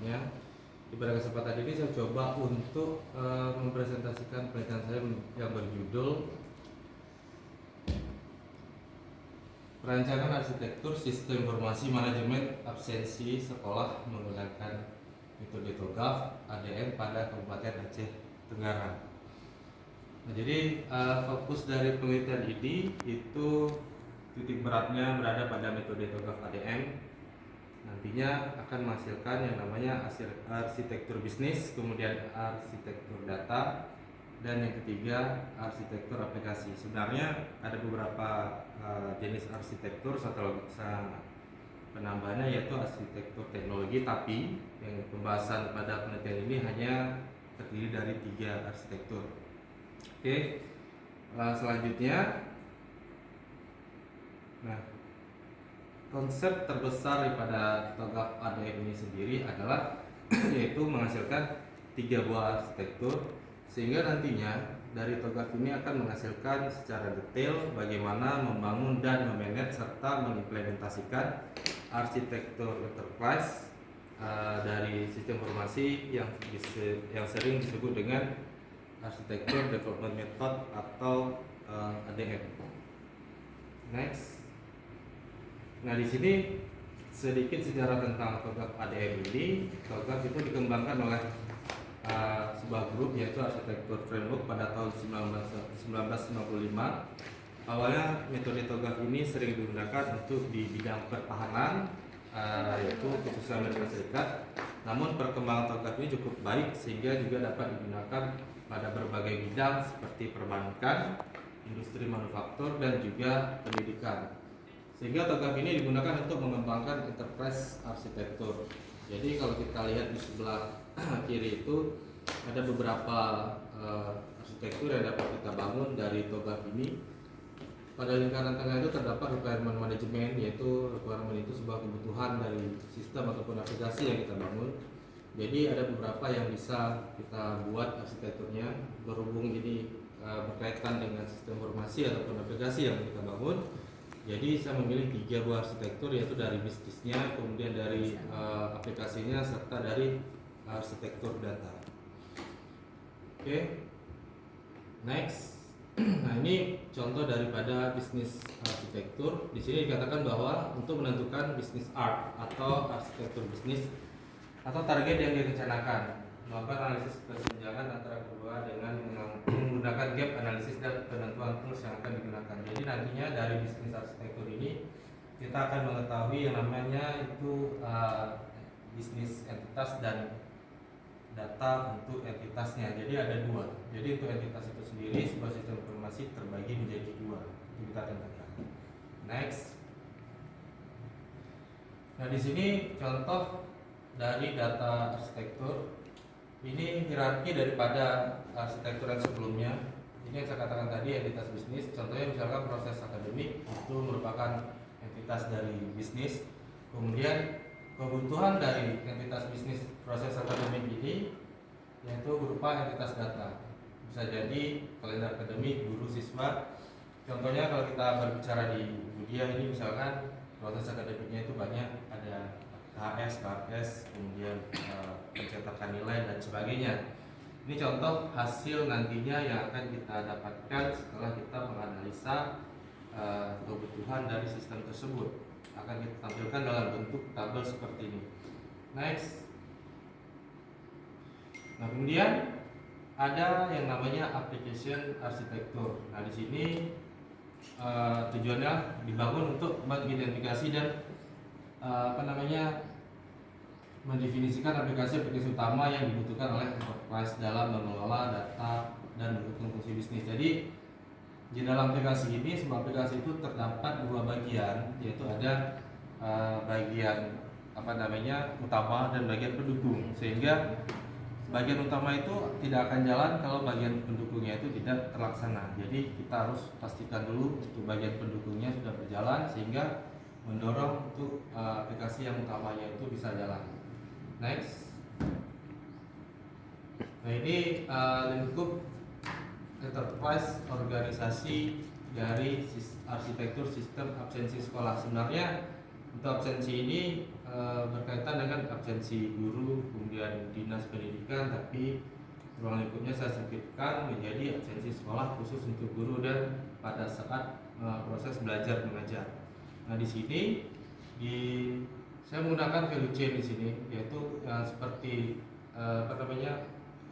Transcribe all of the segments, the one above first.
semuanya. Pada kesempatan ini saya coba untuk mempresentasikan penelitian saya yang berjudul Perancangan Arsitektur Sistem Informasi Manajemen Absensi Sekolah menggunakan metode TOGAF ADM pada Kabupaten Aceh Tenggara. Nah, jadi fokus dari penelitian ini itu titik beratnya berada pada metode TOGAF ADM. Nantinya akan menghasilkan yang namanya arsitektur bisnis, kemudian arsitektur data, dan yang ketiga arsitektur aplikasi. Sebenarnya ada beberapa jenis arsitektur setelah penambahannya, yaitu arsitektur teknologi, tapi yang pembahasan pada penelitian ini hanya terdiri dari 3 arsitektur. Oke, selanjutnya, nah, konsep terbesar daripada TOGAF ADM ini sendiri adalah yaitu menghasilkan 3 buah arsitektur, sehingga nantinya dari TOGAF ini akan menghasilkan secara detail bagaimana membangun dan memanage serta mengimplementasikan arsitektur enterprise dari sistem informasi yang sering disebut dengan arsitektur development method atau ADM. Next. Nah, di sini sedikit sejarah tentang TOGAF ADM ini. TOGAF itu dikembangkan oleh sebuah grup, yaitu Arsitektur Framework pada tahun 1995. Awalnya metode TOGAF ini sering digunakan untuk di bidang pertahanan, yaitu khususnya Amerika Serikat. Namun perkembangan TOGAF ini cukup baik sehingga juga dapat digunakan pada berbagai bidang seperti perbankan, industri manufaktur, dan juga pendidikan. Sehingga TOGAF ini digunakan untuk mengembangkan enterprise arsitektur. Jadi kalau kita lihat di sebelah kiri itu ada beberapa arsitektur yang dapat kita bangun dari TOGAF ini. Pada lingkaran tengah itu terdapat requirement management, yaitu requirement itu sebuah kebutuhan dari sistem ataupun aplikasi yang kita bangun. Jadi ada beberapa yang bisa kita buat arsitekturnya, berhubung ini berkaitan dengan sistem informasi ataupun aplikasi yang kita bangun. Jadi saya memilih 3 buah arsitektur, yaitu dari bisnisnya, kemudian dari aplikasinya, serta dari arsitektur data. Oke, next. Nah, ini contoh daripada bisnis arsitektur. Di sini dikatakan bahwa untuk menentukan bisnis art atau arsitektur bisnis atau target yang direncanakan, melakukan analisis kesenjangan antara kedua dengan menggunakan gap analisis dan penentuan tools yang akan digunakan. Jadi nantinya dari bisnis arsitektur ini kita akan mengetahui yang namanya itu bisnis entitas dan data untuk entitasnya. Jadi ada 2. Jadi untuk entitas itu sendiri, sebuah sistem informasi terbagi menjadi 2. Itu kita tentukan. Next. Nah, di sini contoh dari data arsitektur. Ini hierarki daripada arsitektur yang sebelumnya. Ini yang saya katakan tadi, entitas bisnis. Contohnya misalkan proses akademik itu merupakan entitas dari bisnis. Kemudian kebutuhan dari entitas bisnis proses akademik ini yaitu berupa entitas data. Bisa jadi kalender akademik, guru, siswa. Contohnya kalau kita berbicara di Budia ini, misalkan proses akademiknya itu banyak, ada KS, KS, kemudian pencetakan nilai dan sebagainya. Ini contoh hasil nantinya yang akan kita dapatkan setelah kita menganalisa kebutuhan dari sistem tersebut. Akan kita tampilkan dalam bentuk tabel seperti ini. Next. Nah, kemudian ada yang namanya application arsitektur. Nah, di sini tujuannya dibangun untuk mengidentifikasi dan mendefinisikan aplikasi-aplikasi utama yang dibutuhkan oleh enterprise dalam mengelola data dan mendukung fungsi bisnis. Jadi di dalam aplikasi ini, sebuah aplikasi itu terdapat 2 bagian, yaitu ada bagian utama dan bagian pendukung. Sehingga bagian utama itu tidak akan jalan kalau bagian pendukungnya itu tidak terlaksana. Jadi kita harus pastikan dulu untuk bagian pendukungnya sudah berjalan, sehingga mendorong untuk aplikasi yang utamanya itu bisa jalan. Next. Nah, ini lingkup enterprise organisasi dari arsitektur sistem absensi sekolah. Sebenarnya Untuk absensi ini berkaitan dengan absensi guru, kemudian dinas pendidikan, tapi ruang lingkupnya saya sempitkan menjadi absensi sekolah khusus untuk guru dan pada saat proses belajar mengajar. Nah di sini saya menggunakan value chain di sini, yaitu seperti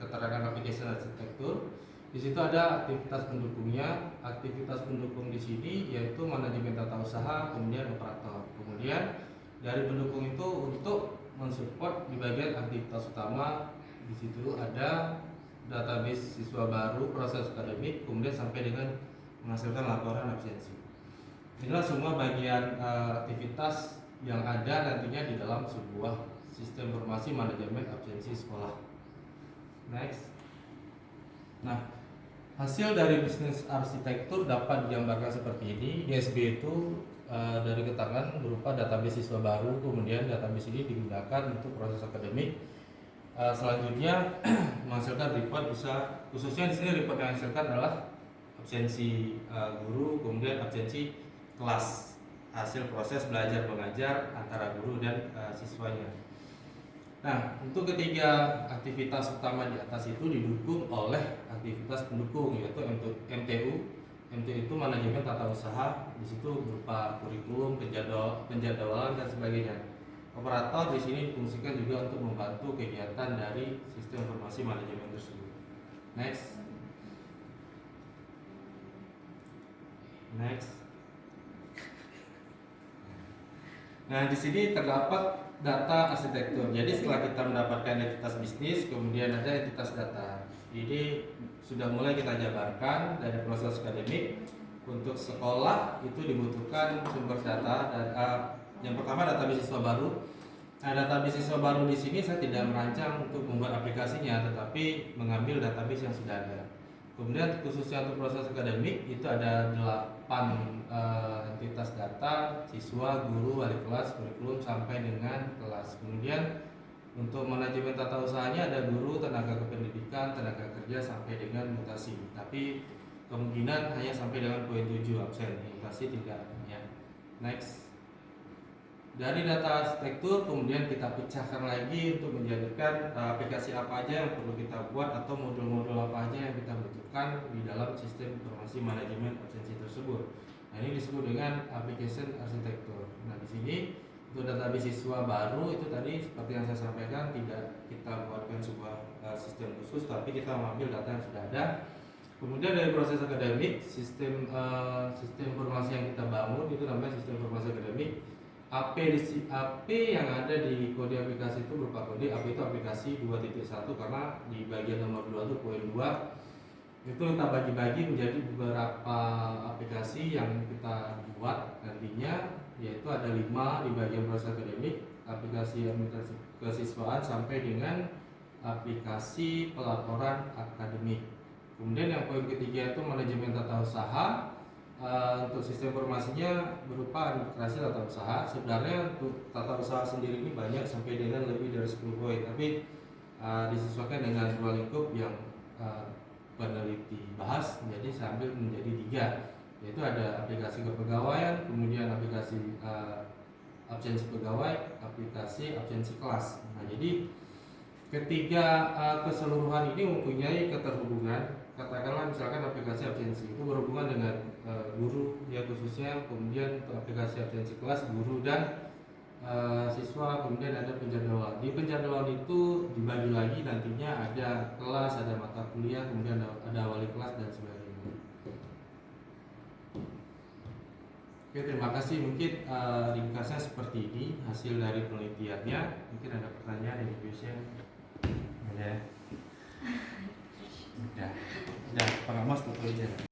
keterangan application arsitektur. Di situ ada aktivitas pendukungnya. Aktivitas pendukung di sini yaitu manajemen tata usaha, kemudian operator. Kemudian dari pendukung itu untuk mensupport di bagian aktivitas utama, di situ ada database siswa baru, proses akademik, kemudian sampai dengan menghasilkan laporan absensi. Inilah semua bagian aktivitas yang ada nantinya di dalam sebuah sistem informasi manajemen absensi sekolah. Next. Nah, hasil dari bisnis arsitektur dapat digambarkan seperti ini. DSB itu dari keterangan berupa database siswa baru, kemudian database ini digunakan untuk proses akademik. Selanjutnya menghasilkan report bisa, khususnya di sini report yang dihasilkan adalah absensi guru, kemudian absensi kelas, hasil proses belajar mengajar antara guru dan siswanya. Nah, untuk ketiga aktivitas utama di atas itu didukung oleh aktivitas pendukung, yaitu MTU. MTU itu manajemen tata usaha, di situ berupa kurikulum, penjadwalan dan sebagainya. Operator di sini difungsikan juga untuk membantu kegiatan dari sistem informasi manajemen tersebut. Next. Nah, di sini terdapat data arsitektur. Jadi setelah kita mendapatkan entitas bisnis, kemudian ada entitas data. Ini sudah mulai kita jabarkan dari proses akademik. Untuk sekolah itu dibutuhkan sumber data dan yang pertama database siswa baru. Nah, database siswa baru di sini saya tidak merancang untuk membuat aplikasinya, tetapi mengambil database yang sudah ada. Kemudian khususnya untuk proses akademik itu ada 8 entitas data, siswa, guru, wali kelas, kurikulum sampai dengan kelas. Kemudian untuk manajemen tata usahanya ada guru, tenaga kependidikan, tenaga kerja sampai dengan mutasi. Tapi kemungkinan hanya sampai dengan poin 7 absen, mutasi tidak ya. Next. Dari data arsitektur kemudian kita pecahkan lagi untuk menjadikan aplikasi apa aja yang perlu kita buat atau modul-modul apa aja yang kita butuhkan di dalam sistem informasi manajemen absensi tersebut. Nah, ini disebut dengan application arsitektur. Nah, di sini untuk database siswa baru itu tadi seperti yang saya sampaikan, tidak kita buatkan sebuah sistem khusus, tapi kita mengambil data yang sudah ada. Kemudian dari proses akademik, sistem informasi yang kita bangun itu namanya sistem informasi akademik. AP yang ada di kode aplikasi itu berupa kode AP itu aplikasi 2.1, karena di bagian nomor 2 itu poin 2 itu kita bagi-bagi menjadi beberapa aplikasi yang kita buat nantinya, yaitu ada 5 di bagian proses akademik, aplikasi administrasi kesiswaan sampai dengan aplikasi pelaporan akademik. Kemudian yang poin ketiga itu manajemen tata usaha. Untuk sistem informasinya berupa administrasi tata usaha. Sebenarnya untuk tata usaha sendiri ini banyak sampai dengan lebih dari 10 poin, tapi disesuaikan dengan ruang lingkup yang peneliti bahas, jadi saya ambil menjadi 3, yaitu ada aplikasi kepegawaian, kemudian aplikasi absensi pegawai, aplikasi absensi kelas. Nah, jadi ketiga keseluruhan ini mempunyai keterhubungan. Katakanlah misalkan aplikasi absensi itu berhubungan dengan guru ya khususnya, kemudian untuk aplikasi absensi kelas guru dan siswa, kemudian ada penjadwalan. Di penjadwalan itu dibagi lagi nantinya ada kelas, ada mata kuliah, kemudian ada wali kelas dan sebagainya. Oke, terima kasih. Mungkin ringkasnya seperti ini hasil dari penelitiannya. Mungkin ada pertanyaan dari Indonesia. Ada. Udah, Pak Amos tutup aja.